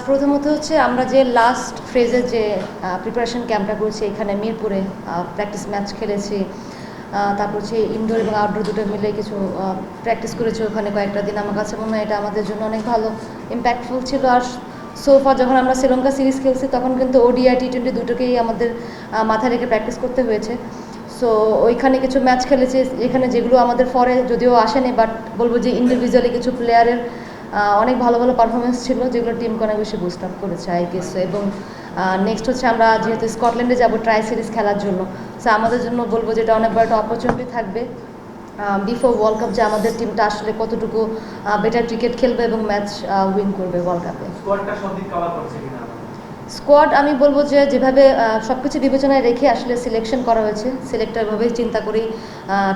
প্রথমত হচ্ছে আমরা যে লাস্ট ফেজে যে প্রিপারেশন ক্যাম্পটা করেছি এখানে মিরপুরে প্র্যাকটিস ম্যাচ খেলেছি। তারপর হচ্ছে ইনডোর এবং আউটডোর দুটো মিলে কিছু প্র্যাকটিস করেছি ওখানে কয়েকটা দিন। আমার কাছে মনে হয় এটা আমাদের জন্য অনেক ভালো ইম্প্যাক্টফুল ছিল। আর সোফা যখন আমরা শ্রীলঙ্কা সিরিজ খেলছি তখন কিন্তু ওডিআই টি20 দুটোকেই আমাদের মাথায় রেখে প্র্যাকটিস করতে হয়েছে। সো ওইখানে কিছু ম্যাচ খেলেছি এখানে যেগুলো আমাদের ফরে যদিও আসেনি, বাট বলবো যে ইন্ডিভিজুয়ালি কিছু প্লেয়ারের অনেক ভালো ভালো পারফরমেন্স ছিল যেগুলো টিমকে অনেক বেশি বুস্ট আপ করেছে আই গেস। এবং নেক্সট হচ্ছে আমরা যেহেতু স্কটল্যান্ডে যাব ট্রাই সিরিজ খেলার জন্য, সো আমাদের জন্য বলবো যেটা অনেক বড় একটা অপরচুনিটি থাকবে বিফোর ওয়ার্ল্ড কাপ, যে আমাদের টিমটা আসলে কতটুকু বেটার ক্রিকেট খেলবে এবং ম্যাচ উইন করবে ওয়ার্ল্ড কাপে। স্কোয়াড আমি বলবো যে যেভাবে সব কিছু বিবেচনায় রেখে আসলে সিলেকশন করা হয়েছে, সিলেক্টর এভাবেই চিন্তা করেই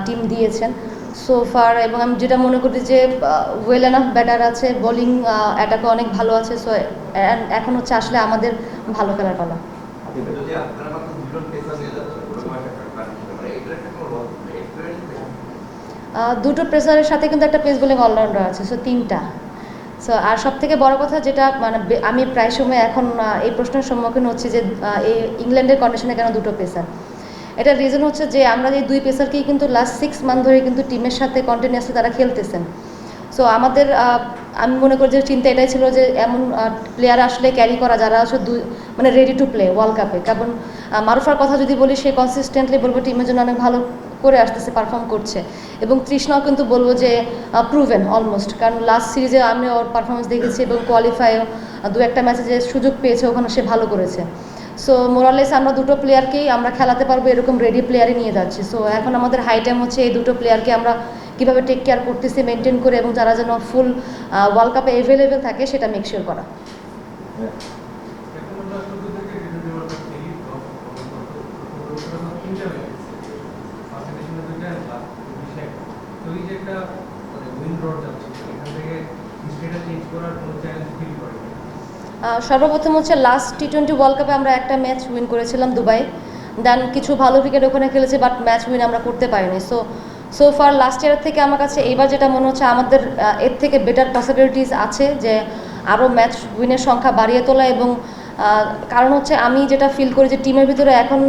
টিম দিয়েছেন সো ফার। এবং আমি যেটা মনে করি যে ওয়েল এনাফ ব্যাটার আছে, বোলিং অ্যাটাকও অনেক ভালো আছে। সো এখন হচ্ছে আসলে আমাদের ভালো খেলার পালা। দুটো পেসারের সাথে কিন্তু একটা পেস বোলিং অলরাউন্ডার আছে, সো তিনটা। সো আর সব থেকে বড় কথা যেটা মানে আমি প্রায় সময় এখন এই প্রশ্নের সম্মুখীন হচ্ছি যে এই ইংল্যান্ডের কন্ডিশনে কেন দুটো পেসার। এটার রিজন হচ্ছে যে আমরা এই দুই পেসারকেই কিন্তু লাস্ট 6 মান্থ ধরে কিন্তু টিমের সাথে কন্টিনিউয়াসলি তারা খেলতেছেন। সো আমাদের আমি মনে করি যে চিন্তা এটাই ছিল যে এমন প্লেয়ার আসলে ক্যারি করা যারা আসলে মানে রেডি টু প্লে ওয়ার্ল্ড কাপে। কারণ মারুফার কথা যদি বলি, সে কনসিস্টেন্টলি বলবো টিমের জন্য অনেক ভালো করে আসতেছে, পারফর্ম করছে। এবং তৃষ্ণাও কিন্তু বলবো যে প্রুভেন অলমোস্ট, কারণ লাস্ট সিরিজে আমি ওর পারফরমেন্স দেখেছি এবং কোয়ালিফাইও দু একটা ম্যাচে যে সুযোগ পেয়েছে ওখানে সে ভালো করেছে। সো মোরালেস আমরা দুটো প্লেয়ারকেই আমরা খেলাতে পারবো এরকম রেডি প্লেয়ারই নিয়ে যাচ্ছি। সো এখন আমাদের হাই টাইম হচ্ছে এই দুটো প্লেয়ারকে আমরা কীভাবে টেক কেয়ার করতেছি, মেনটেন করে, এবং তারা যেন ফুল ওয়ার্ল্ড কাপে অ্যাভেলেবেল থাকে সেটা মেক শিওর করা। সর্বপ্রথম হচ্ছে লাস্ট টি20 ওয়ার্ল্ড কাপে আমরা একটা ম্যাচ উইন করেছিলাম দুবাই। দেন কিছু ভালো ক্রিকেট ওখানে খেলেছি, বাট ম্যাচ উইন আমরা করতে পারিনি। সো ফার লাস্ট ইয়ার থেকে আমার কাছে এইবার যেটা মনে হচ্ছে আমাদের এর থেকে বেটার পসিবিলিটিস আছে যে আরও ম্যাচ উইনের সংখ্যা বাড়িয়ে তোলা। এবং কারণ হচ্ছে আমি যেটা ফিল করি যে টিমের ভিতরে এখন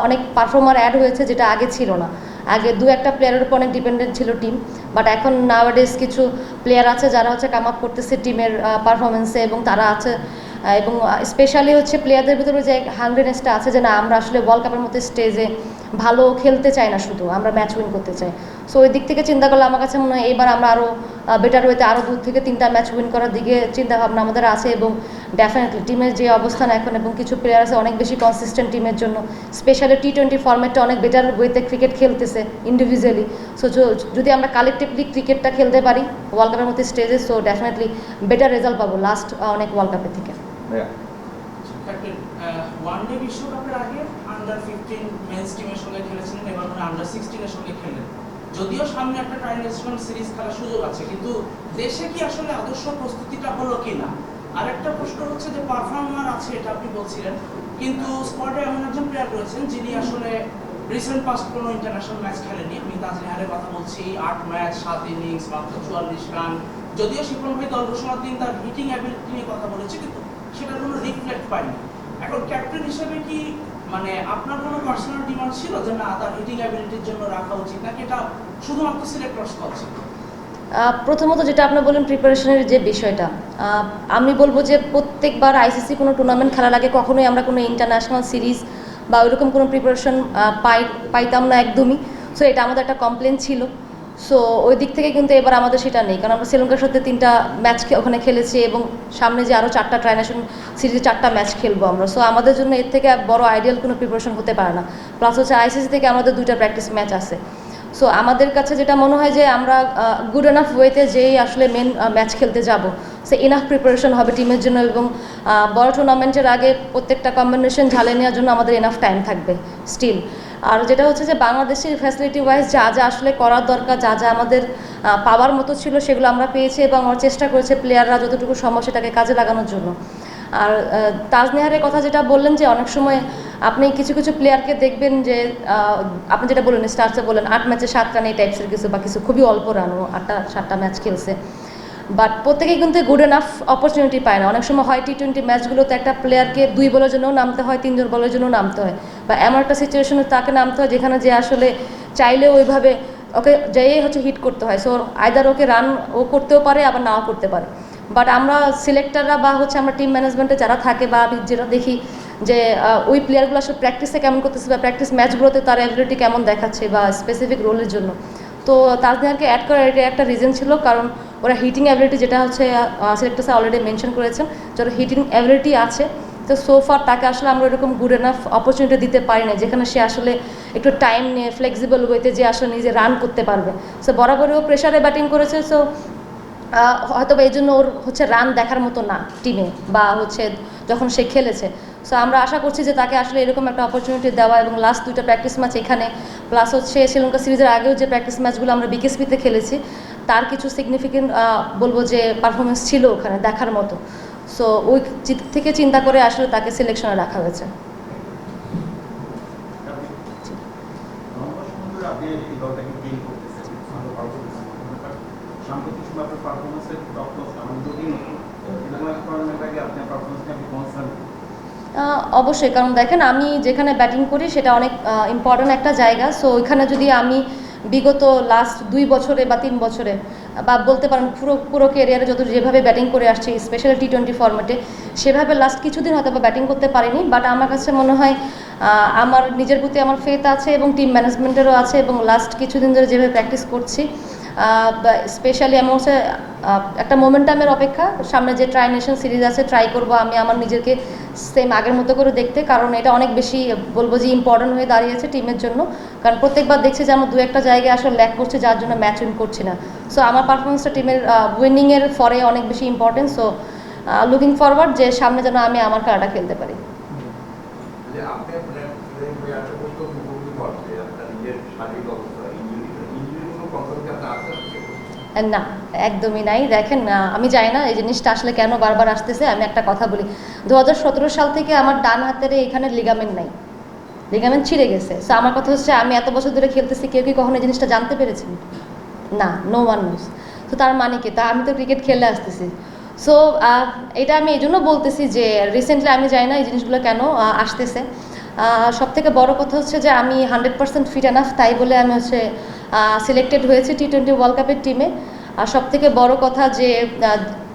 অনেক পারফর্মার অ্যাড হয়েছে যেটা আগে ছিল না। আগে দু একটা প্লেয়ারের উপর অনেক ডিপেন্ডেন্ট ছিল টিম, বাট এখন নাওয়াডেজ কিছু প্লেয়ার আছে যারা হচ্ছে কাম আপ করতেছে টিমের পারফরমেন্সে, এবং তারা আছে এবং স্পেশালি হচ্ছে প্লেয়ারদের ভিতরে যে হাংরিনেসটা আছে যে না আমরা আসলে ওয়ার্ল্ড কাপের মতো স্টেজে ভালো খেলতে চাই না, শুধু আমরা ম্যাচ উইন করতে চাই। সো ওই দিক থেকে চিন্তা করলে আমার কাছে মনে হয় এবার আমরা আরও বেটার ওয়েতে আরও 2 থেকে 3টা ম্যাচ উইন করার দিকে চিন্তাভাবনা আমাদের আছে। এবং ডেফিনেটলি টিমের যে অবস্থান এখন এবং কিছু প্লেয়ার আছে অনেক বেশি কনসিস্টেন্ট টিমের জন্য, স্পেশালি টি20 ফর্ম্যাটটা অনেক বেটার ওয়েতে ক্রিকেট খেলতেছে ইন্ডিভিজুয়ালি। সো যদি আমরা কালেকটিভলি ক্রিকেটটা খেলতে পারি ওয়ার্ল্ড কাপের মতো স্টেজে, সো ডেফিনেটলি বেটার রেজাল্ট পাবো লাস্ট অনেক ওয়ার্ল্ড কাপের থেকে। ওয়ানডে বিশ্বকাপের আগে আন্ডার-15 মেন্স টিমের সঙ্গে খেলেছিলেন, এবার মানে আন্ডার-16 এর সঙ্গে খেলেন। যদিও সামনে একটা ট্রাইন্যাশনাল সিরিজ খেলার সুযোগ আছে, কিন্তু দেশে কি আসলে আদর্শ প্রস্তুতিটা হলো কিনা? আরেকটা প্রশ্ন হচ্ছে যে পারফর্মার আছে এটা আপনি বলছিলেন, কিন্তু স্কোয়াডে এমন একজন প্লেয়ার রয়েছেন যিনি আসলে রিসেন্ট পাস্ট কোনো ইন্টারন্যাশনাল ম্যাচ খেলেনি। আমি তাজরিহারের কথা বলছি, 8 ম্যাচ 7 ইনিংস মাত্র 44 রান। যদিও শিপন ভাই দল ঘোষণার দিন তার হিটিং অ্যাবিলিটি নিয়ে কথা বলেছে, কিন্তু সেটার কোনো রিফ্লেক্ট পাইনি। এখন ক্যাপ্টেন হিসেবে কি মানে আপনার কোনো পার্সোনাল ডিমান্ড ছিল যে না তার হিটিং অ্যাবিলিটির জন্য রাখা উচিত, নাকি এটা শুধুমাত্র সিলেক্টরস কল ছিল? প্রথমত যেটা আপনি বলেন প্রিপারেশনের যে বিষয়টা, আমি বলবো যে প্রত্যেকবার আইসিসি কোনো টুর্নামেন্ট খেলার আগে কখনোই আমরা কোনো ইন্টারন্যাশনাল সিরিজ বা ওইরকম কোনো প্রিপারেশন পাইতাম না একদমই। সো এটা আমাদের একটা কমপ্লেন ছিল। সো ওই দিক থেকে কিন্তু এবার আমাদের সেটা নেই, কারণ আমরা শ্রীলঙ্কার সাথে 3টা ম্যাচ ওখানে খেলেছি এবং সামনে যে আরও 4টা ট্রাইন্যাশনাল সিরিজে 4টা ম্যাচ খেলবো আমরা। সো আমাদের জন্য এর থেকে বড় আইডিয়াল কোনো প্রিপারেশন হতে পারে না। প্লাস হচ্ছে আইসিসি থেকে আমাদের 2টা প্র্যাকটিস ম্যাচ আছে। সো আমাদের কাছে যেটা মনে হয় যে আমরা গুড এনাফ ওয়েতে যেই আসলে মেন ম্যাচ খেলতে যাব, সে ইনাফ প্রিপারেশন হবে টিমের জন্য। এবং বড় টুর্নামেন্টের আগে প্রত্যেকটা কম্বিনেশন ঝালে নেওয়ার জন্য আমাদের ইনাফ টাইম থাকবে স্টিল। আর যেটা হচ্ছে যে বাংলাদেশের ফ্যাসিলিটি ওয়াইজ যা যা আসলে করার দরকার, যা যা আমাদের পাওয়ার মতো ছিল সেগুলো আমরা পেয়েছি এবং আমরা চেষ্টা করেছি প্লেয়াররা যতটুকু সম্ভব সেটাকে কাজে লাগানোর জন্য। আর তাজনিহারের কথা যেটা বললেন যে অনেক সময় আপনি কিছু কিছু প্লেয়ারকে দেখবেন যে আপনি যেটা বললেন স্টার্সে বললেন 8 ম্যাচে 7 রান এই টাইপসের কিছু, বা কিছু খুবই অল্প রানও 8টা 7টা ম্যাচ খেলছে। বাট প্রত্যেকেই কিন্তু গুড এনাফ অপরচুনিটি পায় না। অনেক সময় হয় টি-20 ম্যাচগুলোতে একটা প্লেয়ারকে 2 বলের জন্যও নামতে হয়, 3 বলের জন্যও নামতে হয়, বা এমন একটা সিচুয়েশনে তাকে নামতে হয় যেখানে যে আসলে চাইলেও ওইভাবে ওকে যেই হচ্ছে হিট করতে হয়। সো আইদার ওকে রান ও করতেও পারে, আবার নাও করতে পারে। বাট আমরা সিলেক্টররা বা হচ্ছে আমরা টিম ম্যানেজমেন্টে যারা থাকে বা আমি যেটা দেখি যে ওই প্লেয়ারগুলো আসলে প্র্যাকটিসে কেমন করতেছে বা প্র্যাকটিস ম্যাচগুলোতে তার অ্যাবিলিটি কেমন দেখাচ্ছে বা স্পেসিফিক রোলের জন্য। তো তাজনিয়াকে অ্যাড করার এটা একটা রিজন ছিল, কারণ ওরা হিটিং অ্যাবিলিটি যেটা হচ্ছে সিলেক্টর স্যার অলরেডি মেনশন করেছেন যে ওরা হিটিং অ্যাবিলিটি আছে। তো সোফার তাকে আসলে আমরা এরকম গুড এনাফ অপরচুনিটি দিতে পারি না যেখানে সে আসলে একটু টাইম নিয়ে ফ্লেক্সিবল ওয়েতে যে আসলে নিজে রান করতে পারবে। সো বরাবরই ও প্রেশারে ব্যাটিং করেছে। সো হয়তো বা এই জন্য ওর হচ্ছে রান দেখার মতো না টিমে বা হচ্ছে যখন সে খেলেছে। সো আমরা আশা করছি যে তাকে আসলে এরকম একটা অপরচুনিটি দেওয়া, এবং লাস্ট 2টা প্র্যাকটিস ম্যাচ এখানে প্লাস হচ্ছে শ্রীলঙ্কা সিরিজের আগেও যে প্র্যাকটিস ম্যাচগুলো আমরা বিকেএসপিতে খেলেছি তার কিছু সিগনিফিকেন্ট বলবো যে পারফরমেন্স ছিল ওখানে দেখার মতো। সো ওই থেকে চিন্তা করে আসলে তাকে সিলেকশনে রাখা হয়েছে। অবশ্যই, কারণ দেখেন আমি যেখানে ব্যাটিং করি সেটা অনেক ইম্পর্ট্যান্ট একটা জায়গা। সো ওইখানে যদি আমি বিগত লাস্ট 2 বছরে বা 3 বছরে বা বলতে পারেন পুরো ক্যারিয়ারে যেভাবে ব্যাটিং করে আসছি স্পেশালি টি-20 ফরম্যাটে, সেভাবে লাস্ট কিছুদিন হয়তো বা ব্যাটিং করতে পারিনি। বাট আমার কাছে মনে হয় আমার নিজের প্রতি আমার ফেথ আছে এবং টিম ম্যানেজমেন্টেরও আছে, এবং লাস্ট কিছুদিন ধরে যেভাবে প্র্যাকটিস করছি স্পেশালি আমি হচ্ছে একটা মোমেন্টামের অপেক্ষা, সামনে যে ট্রাই নেশন সিরিজ আছে ট্রাই করব আমি আমার নিজেকে সেম আগের মতো করে দেখতে, কারণ এটা অনেক বেশি বলবো যে ইম্পর্টেন্ট হয়ে দাঁড়িয়েছে টিমের জন্য। কারণ প্রত্যেকবার দেখছি যে আমরা 2-1টা জায়গায় আসলে ল্যাক করছে যার জন্য ম্যাচ উইন করছি না। সো আমার পারফরমেন্সটা টিমের উইনিংয়ের ফরে অনেক বেশি ইম্পর্টেন্ট। সো লুকিং ফরওয়ার্ড যে সামনে যেন আমি আমার খেলাটা খেলতে পারি। না, একদমই নাই। দেখেন আমি জানি না এই জিনিসটা আসলে কেন বারবার আসতেছে। আমি একটা কথা বলি, 2017 সাল থেকে আমার ডান হাতের এখানে লিগামেন্ট নাই, লিগামেন্ট ছিঁড়ে গেছে। সো আমার কথা হচ্ছে আমি এত বছর ধরে খেলতেছি, কেউ কি কখনো এই জিনিসটা জানতে পেরেছেন? না, নো ওয়ান নোস। তো তার মানে কি, তা আমি তো ক্রিকেট খেলে আসতেছি। সো এটা আমি এই জন্য বলতেছি যে রিসেন্টলি আমি জানি না এই জিনিসগুলো কেন আসতেছে। সবথেকে বড় কথা হচ্ছে যে আমি 100% ফিট এনাফ, তাই বলে আমি হচ্ছে সিলেক্টেড হয়েছি টি-20 ওয়ার্ল্ড কাপের টিমে। আর সবথেকে বড় কথা যে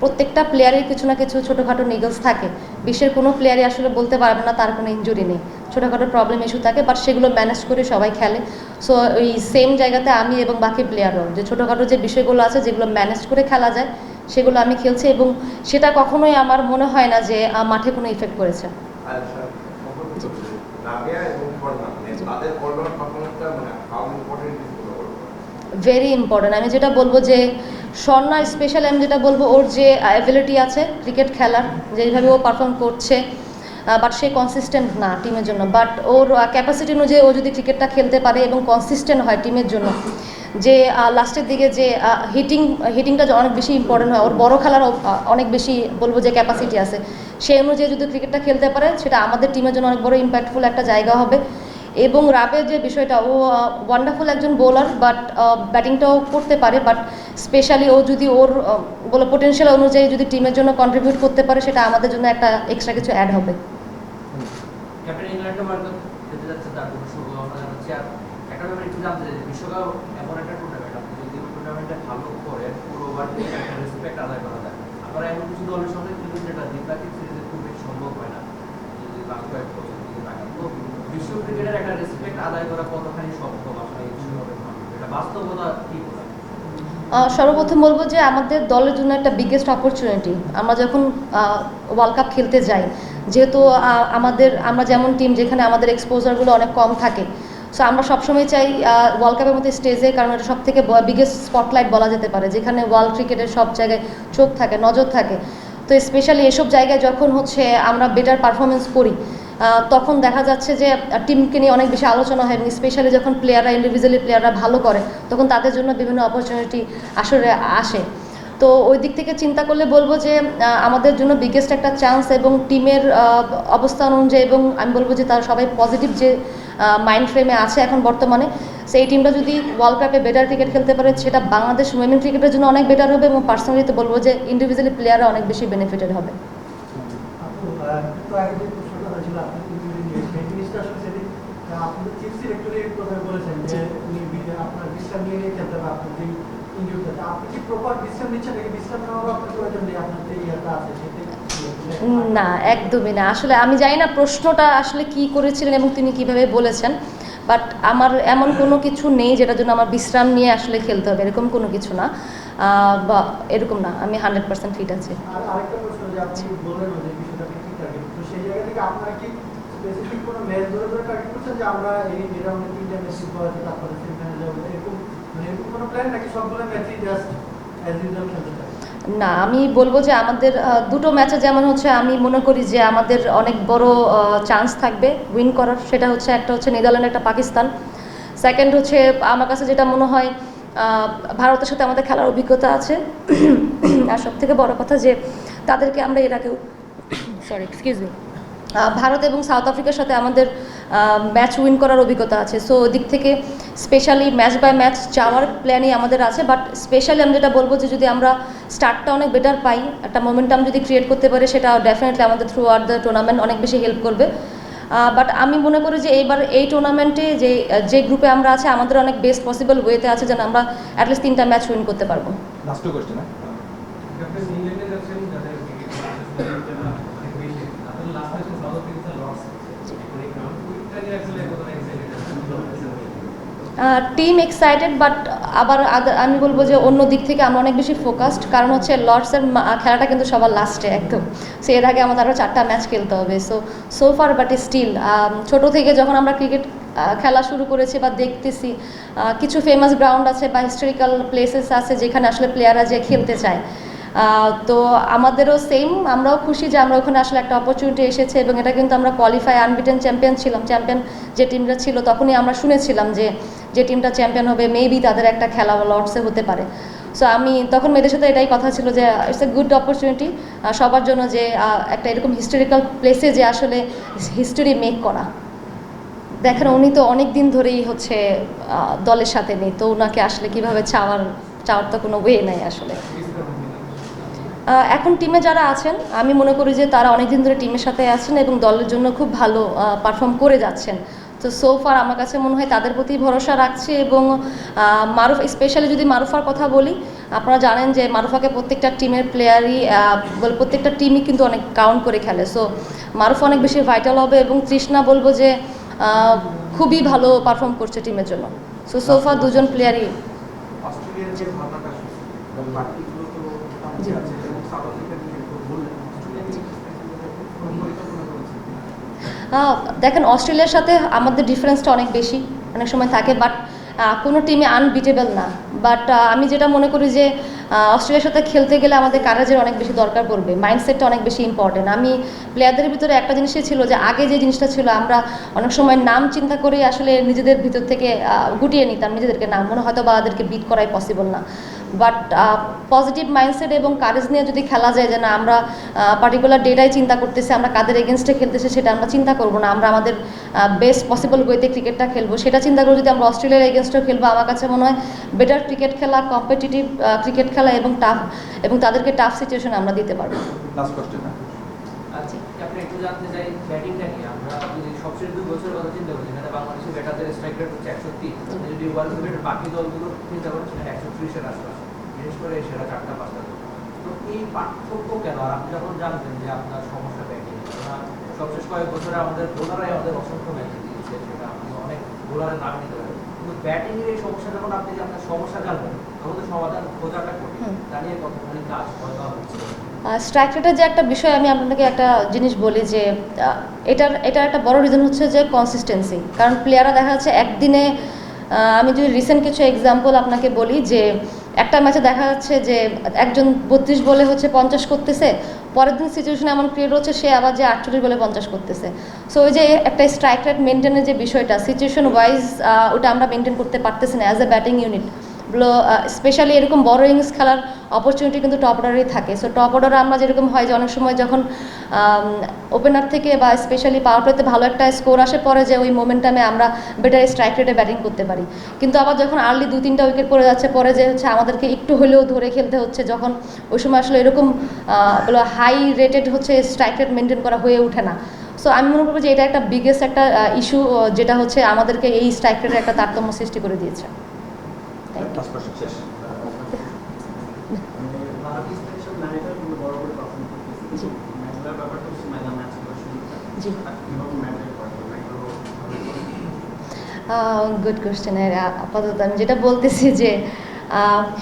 প্রত্যেকটা প্লেয়ারের কিছু না কিছু ছোটোখাটো নিগলস থাকে। বিশ্বের কোনো প্লেয়ারই আসলে বলতে পারবে না তার কোনো ইনজুরি নেই, ছোটোখাটো প্রবলেম ইস্যু থাকে, বাট সেগুলো ম্যানেজ করে সবাই খেলে। সো ওই সেম জায়গাতে আমি এবং বাকি প্লেয়ারও যে ছোটোখাটো যে বিষয়গুলো আছে যেগুলো ম্যানেজ করে খেলা যায় সেগুলো আমি খেলছি, এবং সেটা কখনোই আমার মনে হয় না যে মাঠে কোনো ইফেক্ট করেছে। Very important. আমি যেটা বলবো যে স্বর্ণা স্পেশালি আমি যেটা বলবো ওর যে অ্যাবিলিটি আছে ক্রিকেট খেলার, যেভাবে ও পারফর্ম করছে, বাট সে কনসিস্টেন্ট না টিমের জন্য। বাট ওর ক্যাপাসিটি অনুযায়ী ও যদি ক্রিকেটটা খেলতে পারে এবং কনসিস্টেন্ট হয় টিমের জন্য, যে লাস্টের দিকে যে হিটিংটা অনেক বেশি ইম্পর্টেন্ট হয়, ওর বড় খেলার অনেক বেশি বলবো যে ক্যাপাসিটি আছে, সেই অনুযায়ী যদি ক্রিকেটটা খেলতে পারে সেটা আমাদের টিমের জন্য অনেক বড় ইম্প্যাক্টফুল একটা জায়গা হবে। এবং রাবের যে বিষয়টা, ও ওয়ান্ডারফুল একজন বোলার, বাট ব্যাটিংটাও করতে পারে, বাট স্পেশালি ও যদি ওর বলো পোটেনশিয়াল অনুযায়ী যদি টিমের জন্য কন্ট্রিবিউট করতে পারে সেটা আমাদের জন্য একটা এক্সট্রা কিছু অ্যাড হবে। ক্যাপ্টেন ইংল্যান্ড ওয়ার্ল্ড কাপ যেতে যাচ্ছে, তার জন্য শুভকামনা জানাচ্ছি। আর একটা ব্যাপার একটু জানতে চাই, বিশ্বকাপ এমন একটা টুর্নামেন্ট, আপনি যদি টুর্নামেন্টে ভালো করে পুরো ওভার থেকে একটা রেসপেক্ট আদায় করা যায়। আবার এমন কিছু দলের সঙ্গে কিন্তু যেটা দ্বিপাক্ষিক সিরিজে খুব বেশি সম্ভব হয় না, যদি লাস্ট কয়েক বছর দিকে তাকান। তো বিশ্ব ক্রিকেটের একটা রেসপেক্ট আদায় করা কতখানি সম্ভব আসলে এই বিশ্বকাপে, এটা বাস্তবতা কি বলে? সর্বপ্রথম বলবো যে আমাদের দলের জন্য একটা বিগেস্ট অপরচুনিটি, আমরা যখন ওয়ার্ল্ড কাপ খেলতে যাই, যেহেতু আমরা যেমন টিম যেখানে আমাদের এক্সপোজারগুলো অনেক কম থাকে, সো আমরা সবসময় চাই ওয়ার্ল্ড কাপের মধ্যে স্টেজে, কারণ এটা সব থেকে বিগেস্ট স্পটলাইট বলা যেতে পারে, যেখানে ওয়ার্ল্ড ক্রিকেটের সব জায়গায় চোখ থাকে, নজর থাকে। তো স্পেশালি এসব জায়গায় যখন হচ্ছে আমরা বেটার পারফরমেন্স করি, তখন দেখা যাচ্ছে যে টিমকে নিয়ে অনেক বেশি আলোচনা হয়, এবং স্পেশালি যখন ইন্ডিভিজুয়ালি প্লেয়াররা ভালো করে তখন তাদের জন্য বিভিন্ন অপরচুনিটি আসলে আসে। তো ওই দিক থেকে চিন্তা করলে বলবো যে আমাদের জন্য বিগেস্ট একটা চান্স, এবং টিমের অবস্থান অনুযায়ী, এবং আমি বলবো যে তারা সবাই পজিটিভ যে মাইন্ড ফ্রেমে আছে এখন বর্তমানে, সো এই টিমটা যদি ওয়ার্ল্ড কাপে বেটার ক্রিকেট খেলতে পারে সেটা বাংলাদেশ উইমেন ক্রিকেটের জন্য অনেক বেটার হবে, এবং পার্সোনালি তো বলবো যে ইন্ডিভিজুয়ালি প্লেয়াররা অনেক বেশি বেনিফিটেড হবে। আপু একটু আগে যে প্রশ্নটা হয়েছিল আপনি ইঞ্জুরি নিয়ে, সেই জিনিসটা আসলে সেদিন আপনাদের চিফ সিলেক্টরই এক কথায় বলেছেন যে উনি আপনার বিশ্রাম নিয়ে নিয়ে খেলতে হবে আপনার যে ইঞ্জুরিটা। আপনি কি প্রপার বিশ্রাম নিচ্ছেন নাকি বিশ্রাম নেওয়ারও আপনার প্রয়োজন নেই, আপনার যে ইয়েটা আছে সেটাই? না, একদমই না। আসলে আমি জানি না প্রশ্নটা আসলে কি করেছিলেন এবং তিনি কিভাবে বলেছেন, বাট আমার এমন কোনো কিছু নেই যেটার জন্য আমার বিশ্রাম নিয়ে আসলে খেলতে হবে, এরকম কোনো কিছু না, বা এরকম না, আমি 100% ফিট আছি। আর আরেকটা প্রশ্ন যে আপনি বললেন যে বিষয়টা কি টার্গেট, তো সেই জায়গা থেকে আপনারা কি স্পেসিফিক কোনো ম্যাচ ধরে ধরে টার্গেট করছেন যে আমরা এই রাউন্ডে 3টা ম্যাচ জিতবো, তারপরে সেমিফাইনালে যাবো, এরকম মানে এরকম কোনো প্ল্যান নাকি সবগুলো ম্যাচই জাস্ট অ্যাজ ইউজুয়াল খেলতে চাই? না, আমি বলবো যে আমাদের দুটো ম্যাচে যেমন হচ্ছে আমি মনে করি যে আমাদের অনেক বড় চান্স থাকবে উইন করার, সেটা হচ্ছে একটা হচ্ছে নেদারল্যান্ড, একটা পাকিস্তান। সেকেন্ড হচ্ছে আমার কাছে যেটা মনে হয় ভারতের সাথে আমাদের খেলার অভিজ্ঞতা আছে, আর সবথেকে বড় কথা যে তাদেরকে আমরা এর আগেও এক্সকিউজ মি ভারত এবং সাউথ আফ্রিকার সাথে আমাদের ম্যাচ উইন করার অভিজ্ঞতা আছে। সো ওদিক থেকে স্পেশালি ম্যাচ বাই ম্যাচ যাওয়ার প্ল্যানই আমাদের আছে, বাট স্পেশালি আমি যেটা বলবো যে যদি আমরা স্টার্টটা অনেক বেটার পাই, একটা মোমেন্টাম যদি ক্রিয়েট করতে পারি, সেটা ডেফিনেটলি আমাদের থ্রু আউট দ্য টুর্নামেন্ট অনেক বেশি হেল্প করবে। বাট আমি মনে করি যে এইবার এই টুর্নামেন্টে যে গ্রুপে আমরা আছি আমাদের অনেক বেস্ট পসিবল ওয়েতে আছে যেন আমরা অ্যাটলিস্ট 3টা ম্যাচ উইন করতে পারবো। লাস্ট কোশ্চেন ক্যাপ্টেন ইংল্যান্ডে যাচ্ছেন যাদের লাস্ট ম্যাচে সাউথ আফ্রিকা লস ওইটা নিয়ে আসলে কতটা টিম এক্সাইটেড, বাট আবার আমি বলবো যে অন্য দিক থেকে আমরা অনেক বেশি ফোকাসড, কারণ হচ্ছে লর্ডসের খেলাটা কিন্তু সবার লাস্টে একদম, সো এর আগে আমাদের আরও 4টা ম্যাচ খেলতে হবে। সো ফার বাট স্টিল ছোটো থেকে যখন আমরা ক্রিকেট খেলা শুরু করেছি বা দেখতেছি, কিছু ফেমাস গ্রাউন্ড আছে বা হিস্টোরিক্যাল প্লেসেস আছে যেখানে আসলে প্লেয়াররা যে খেলতে চায়, তো আমাদেরও সেম, আমরাও খুশি যে আমরা ওখানে আসলে একটা অপরচুনিটি এসেছে, এবং এটা কিন্তু আমরা কোয়ালিফাই আনবিটেন চ্যাম্পিয়ন ছিলাম। চ্যাম্পিয়ন যে টিমটা ছিল তখনই আমরা শুনেছিলাম যে টিমটা চ্যাম্পিয়ন হবে মেবি তাদের একটা খেলা লর্ডসে হতে পারে। সো আমি তখন মেয়েদের সাথে এটাই কথা ছিল যে ইটস এ গুড অপরচুনিটি সবার জন্য, যে একটা এরকম হিস্টোরিক্যাল প্লেসে যে আসলে হিস্টোরি মেক করা। দেখেন উনি তো অনেক দিন ধরেই হচ্ছে দলের সাথে নেই, তো ওনাকে আসলে কীভাবে চাওয়ার তো কোনো ওয়ে নাই আসলে। এখন টিমে যারা আছেন আমি মনে করি যে তারা অনেক দিন ধরে টিমের সাথে আছেন এবং দলের জন্য খুব ভালো পারফর্ম করে যাচ্ছেন। তো সো ফার আমার কাছে মনে হয় তাদের প্রতি ভরসা রাখছে, এবং মারুফ স্পেশালি যদি মারুফার কথা বলি, আপনারা জানেন যে মারুফাকে প্রত্যেকটা টিমের প্লেয়ারই প্রত্যেকটা টিমই কিন্তু অনেক কাউন্ট করে খেলে। সো মারুফ অনেক বেশি ভাইটাল হবে, এবং তৃষ্ণা বলবো যে খুবই ভালো পারফর্ম করছে টিমের জন্য। সো ফার দুজন প্লেয়ারই। অস্ট্রেলিয়ার যে ভাবনাটা বাকিগুলো তো মোটামুটি আছে, এবং সাউথ আফ্রিকা নিয়ে বললেন দেখেন অস্ট্রেলিয়ার সাথে আমাদের ডিফারেন্সটা অনেক বেশি অনেক সময় থাকে, বাট কোনো টিমে আনবিটেবল না। বাট আমি যেটা মনে করি যে অস্ট্রেলিয়ার সাথে খেলতে গেলে আমাদের কারেজের অনেক বেশি দরকার পড়বে, মাইন্ডসেটটা অনেক বেশি ইম্পর্টেন্ট। আমি প্লেয়ারদের ভিতরে একটা জিনিসই ছিল যে আগে যে জিনিসটা ছিল আমরা অনেক সময় নাম চিন্তা করেই আসলে নিজেদের ভিতর থেকে গুটিয়ে নিতাম নিজেদেরকে, নাম মনে হয়তো বা তাদেরকে বিট করাই পসিবল না। বাট পজিটিভ মাইন্ডসেট এবং কারেজ নিয়ে যদি খেলা যায় যে না আমরা পার্টিকুলার ডেটাই চিন্তা করতেছি, আমরা কাদের এগেনস্টে খেলতেছি সেটা আমরা চিন্তা করবো না, আমরা আমাদের বেস্ট পসিবল ওয়েতে ক্রিকেটটা খেলবো, সেটা চিন্তা করে যদি আমরা অস্ট্রেলিয়ার এগেনস্টেও খেলবো, আমার কাছে মনে হয় বেটার ক্রিকেট খেলা, কম্পিটিটিভ ক্রিকেট খেলা এবং তাদেরকে টাফ সিচুয়েশন আমরা দিতে পারবো। Last question. আচ্ছা, আপনি একটু জানতে চাই ব্যাটিংটা নিয়ে। আমরা যদি সবচেয়ে 2 বছরের কথা চিন্তা করি, যেখানে বাংলাদেশের ব্যাটারদের স্ট্রাইক রেট হচ্ছে 103, আপনি যদি ওয়ার্ল্ড ক্রিকেটের বাকি দলগুলো চিন্তা করেন সেখানে 130-এর আশপাশে, বিশেষ করে সেরা 4টা-5টা দল। তো এই পার্থক্য কেন? আর আপনি যখন জানতেন যে আপনার সমস্যা ব্যাটিং, সবশেষ কয়েক বছরে আমাদের বোলারাই আমাদের অসংখ্য ম্যাচ দিয়েছে, সেটা আপনি অনেক বোলারের নাম নিতে পারেন, কিন্তু ব্যাটিংয়ের এই সমস্যা যখন আপনি যে আপনার সমস্যা জানবেন তখন তো সমাধান খোঁজাটা কঠিন, তা নিয়ে কতখানি কাজ হয়তো হচ্ছে। স্ট্রাইক রেটের যে একটা বিষয় আমি আপনাকে একটা জিনিস বলি যে এটার একটা বড় রিজন হচ্ছে যে কনসিস্টেন্সি। কারণ প্লেয়াররা দেখা যাচ্ছে একদিনে, আমি যদি রিসেন্ট কিছু এক্সাম্পল আপনাকে বলি যে একটা ম্যাচে দেখা যাচ্ছে যে একজন 32 বলে হচ্ছে 50 করতেছে, পরের দিন সিচুয়েশন এমন ক্রিয়েট হচ্ছে সে আবার যে 48 বলে 50 করতেছে। সো ওই যে একটা স্ট্রাইক রেট মেনটেনের যে বিষয়টা সিচুয়েশন ওয়াইজ ওটা আমরা মেনটেন করতে পারতেছি না as a batting unit. Specially এরকম বড় ইনিংস খেলার অপরচুনিটি কিন্তু টপ অর্ডারেই থাকে। সো টপ অর্ডারে আমরা যেরকম হয় যে অনেক সময় যখন ওপেনার থেকে বা স্পেশালি পাওয়ার প্লেতে ভালো একটা স্কোর আসে পরে যে ওই মোমেন্টামে আমরা বেটার স্ট্রাইক রেটে ব্যাটিং করতে পারি, কিন্তু আবার যখন আর্লি 2-3টা উইকেট পড়ে যাচ্ছে পরে যে হচ্ছে আমাদেরকে একটু হলেও ধরে খেলতে হচ্ছে, যখন ওই সময় আসলে এরকম হাই রেটেড হচ্ছে স্ট্রাইক রেট মেনটেন করা হয়ে ওঠে না। সো আমি মনে করবো যে এটা একটা বিগেস্ট একটা ইস্যু যেটা হচ্ছে আমাদেরকে এই স্ট্রাইক রেটের একটা তারতম্য সৃষ্টি করে দিয়েছে। লাস্ট কোশ্চেন শেষ। ভারত স্টেশন ম্যানেজার কিন্তু বড় করে পারফর্ম করতেছে। জি। ম্যাচের ব্যাপারটা হচ্ছে ম্যাচ করার শুরু জি। কিভাবে ম্যানেজ করা গুড কোয়েশ্চেনের আপাতত আমি যেটা বলতেছি যে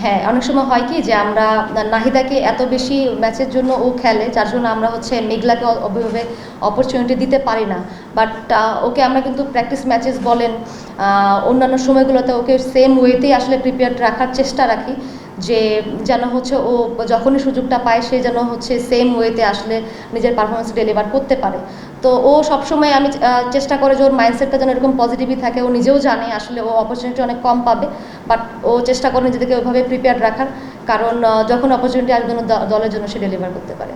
হ্যাঁ, অনেক সময় হয় কি যে আমরা নাহিদাকে এত বেশি ম্যাচের জন্য ও খেলে, যার জন্য আমরা হচ্ছে মেঘলাকে ওইভাবে অপরচুনিটি দিতে পারি না। বাট ওকে আমরা কিন্তু প্র্যাকটিস ম্যাচেস বলেন অন্যান্য সময়গুলোতে ওকে সেম ওয়েতেই আসলে প্রিপেয়ার্ড রাখার চেষ্টা রাখি, যে যেন হচ্ছে ও যখনই সুযোগটা পায় সে যেন হচ্ছে সেম ওয়েতে আসলে নিজের পারফরমেন্স ডেলিভার করতে পারে। তো ও সবসময় আমি চেষ্টা করে যে ওর মাইন্ডসেটটা যেন এরকম পজিটিভই থাকে। ও নিজেও জানে আসলে ও অপরচুনিটি অনেক কম পাবে, বাট ও চেষ্টা করে নিজেদেরকে ওইভাবে প্রিপেয়ার রাখার, কারণ যখন অপরচুনিটি আসবে দলের জন্য সে ডেলিভার করতে পারে।